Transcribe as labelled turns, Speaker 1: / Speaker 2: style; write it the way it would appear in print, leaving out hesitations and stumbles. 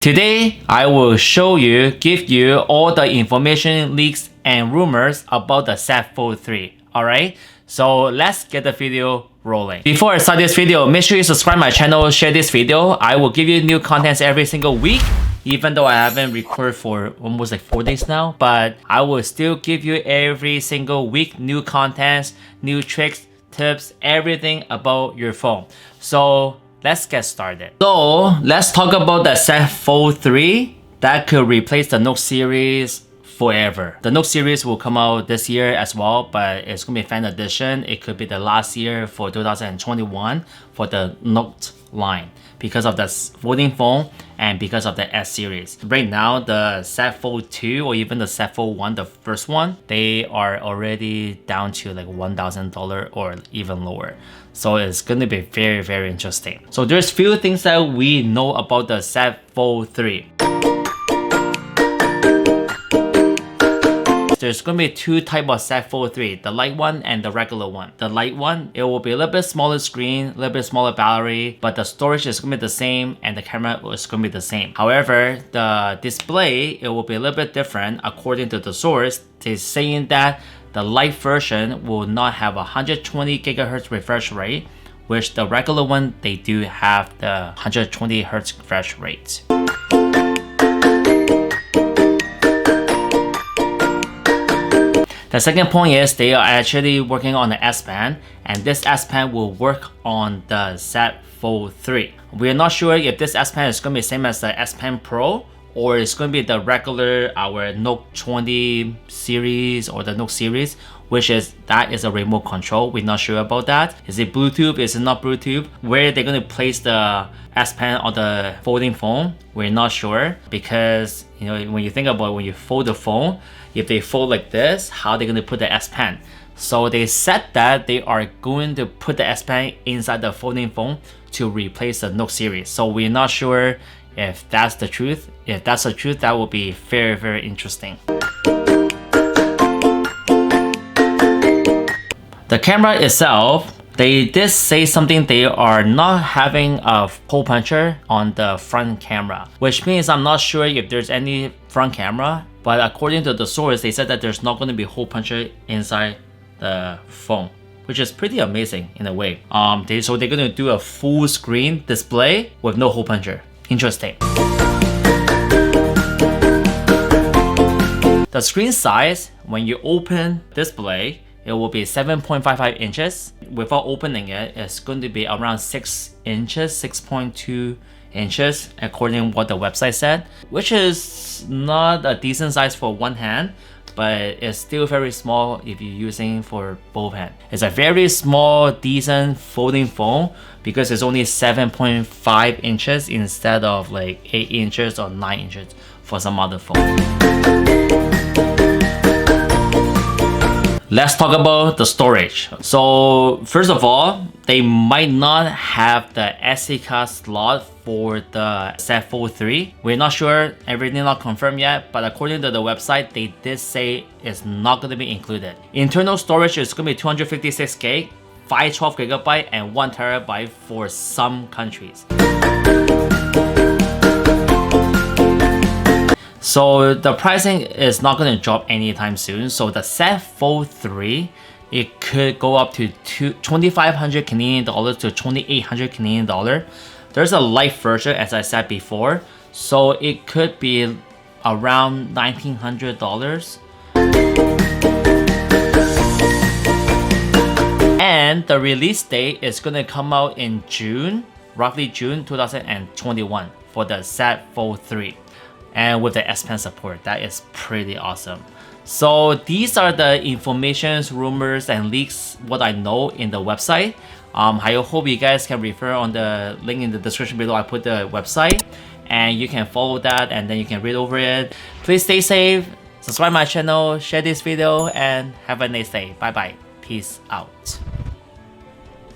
Speaker 1: Today, I will give you all the information, leaks, and rumors about the Z Fold 3. Alright, so let's get the video rolling. Before I start this video, make sure you subscribe my channel, share this video. I will give you new contents every single week. Even though I haven't recorded for almost like 4 days now, but I will still give you every single week new contents, new tricks, tips, everything about your phone. So let's get started. So let's talk about the Z Fold 3 that could replace the Note series forever. The Note series will come out this year as well, but it's gonna be fan edition. It could be the last year for 2021 for the Note line because of the folding phone and because of the S series. Right now, the Z Fold 2 or even the Z Fold 1, the first one, they are already down to like $1,000 or even lower. So it's going to be very, very interesting. So there's few things that we know about the Z Fold 3. There's going to be two types of Z Fold 3, the light one and the regular one. The light one, it will be a little bit smaller screen, a little bit smaller battery, but the storage is going to be the same and the camera is going to be the same. However, the display, it will be a little bit different according to the source. They're saying that the light version will not have a 120 gigahertz refresh rate, which the regular one, they do have the 120 hertz refresh rate. The second point is they are actually working on the S Pen, and this S Pen will work on the Z Fold 3. We are not sure if this S Pen is going to be the same as the S Pen Pro, or it's going to be the regular, our Note 20 series or the Note series, which is, that is a remote control. We're not sure about that. Is it Bluetooth? Is it not Bluetooth? Where they're going to place the S Pen on the folding phone, we're not sure, because you know, when you think about it, when you fold the phone, if they fold like this, how they're going to put the S Pen? So they said that they are going to put the S Pen inside the folding phone to replace the Note series. So we're not sure if that's the truth. If that's the truth, that will be very, very interesting. The camera itself, they did say something, they are not having a hole puncher on the front camera, which means I'm not sure if there's any front camera, but according to the source, they said that there's not going to be hole puncher inside the phone, which is pretty amazing in a way. So they're going to do a full screen display with no hole puncher. Interesting. The screen size, when you open display, it will be 7.55 inches. Without opening it, it's going to be around 6 inches, 6.2 inches, according to what the website said, which is not a decent size for one hand, but it's still very small if you're using for both hands. It's a very small, decent folding phone because it's only 7.5 inches instead of like 8 inches or 9 inches for some other phone. Let's talk about the storage. So first of all, they might not have the SD card slot for the Z Fold 3. We're not sure, everything not confirmed yet, but according to the website, they did say it's not going to be included. Internal storage is going to be 256 gig, 512 gigabyte, and 1 terabyte for some countries. So the pricing is not going to drop anytime soon. So the Z Fold 3, it could go up to 2,500 Canadian dollars to 2,800 Canadian dollar. There's a light version, as I said before, so it could be around $1,900. And the release date is going to come out in June, roughly June 2021 for the Z Fold 3. And with the S Pen support, that is pretty awesome. So these are the informations, rumors, and leaks, what I know in the website. I hope you guys can refer on the link in the description below. I put the website and you can follow that and then you can read over it. Please stay safe, subscribe my channel, share this video, and have a nice day. Bye bye. Peace out.